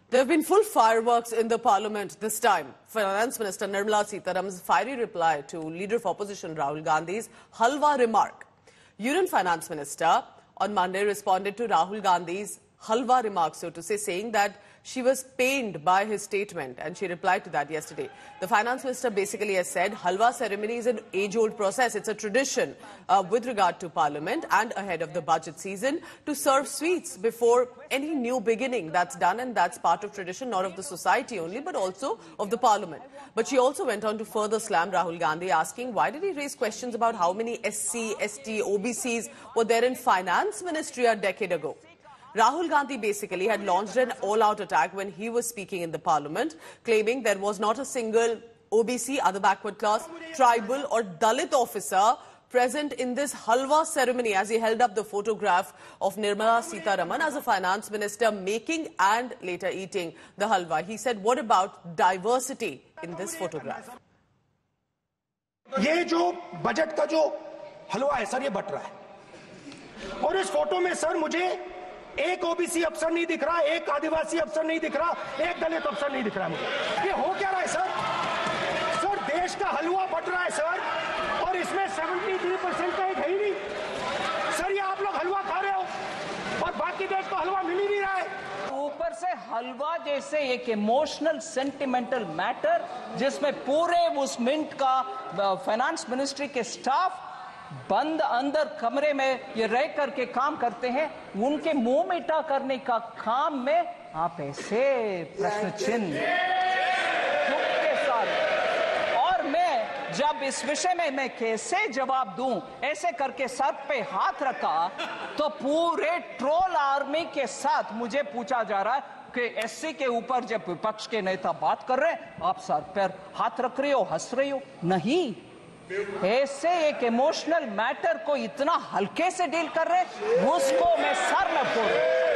There have been full fireworks in the parliament this time. Finance Minister Nirmala Sitharaman's fiery reply to Leader of Opposition Rahul Gandhi's halwa remark. Union Finance Minister on Monday responded to Rahul Gandhi's halwa remark, so to say, saying that she was pained by his statement, and she replied to that yesterday. The finance minister basically has said halwa ceremony is an age-old process. It's a tradition with regard to parliament and ahead of the budget season to serve sweets before any new beginning. That's done, and that's part of tradition, not of the society only, but also of the parliament. But she also went on to further slam Rahul Gandhi, asking why did he raise questions about how many SC, ST, OBCs were there in finance ministry a decade ago. Rahul Gandhi basically had launched an all-out attack when he was speaking in the parliament, claiming there was not a single OBC, other backward class, tribal or Dalit officer present in this halwa ceremony, as he held up the photograph of Nirmala Sitharaman as a finance minister making and later eating the halwa. He said, what about diversity in this photograph? ये जो budget का जो हलवा है sir, ये but रहा है और इस फोटो में सर मुझे एक ओबीसी अफसर नहीं दिख रहा, एक आदिवासी अफसर नहीं दिख रहा, एक दलित अफसर नहीं दिख रहा मुझे। ये हो क्या रहा है सर? सर देश का हलवा बट रहा है सर, और इसमें 73% का एक है ही नहीं। सर ये आप लोग हलवा खा रहे हो और बाकी देश को हलवा मिल ही नहीं रहा है। ऊपर से हलवा जैसे एक इमोशनल सेंटिमेंटल मैटर जिसमें पूरे उस मिनट का फाइनेंस मिनिस्ट्री के स्टाफ बंद अंदर कमरे में ये रह करके काम करते हैं, उनके मुंह मीठा करने का काम में आप ऐसे प्रश्न चिन्ह के साथ, और मैं जब इस विषय में मैं कैसे जवाब दूं, ऐसे करके सर पे हाथ रखा तो पूरे ट्रोल आर्मी के साथ मुझे पूछा जा रहा है कि एससी के ऊपर जब विपक्ष के नेता बात कर रहे हैं आप सर पर हाथ रख रहे हो, हंस रहे हो। नहीं, ऐसे एक इमोशनल मैटर को इतना हल्के से डील कर रहे हैं, उसको मैं सर न फोड़।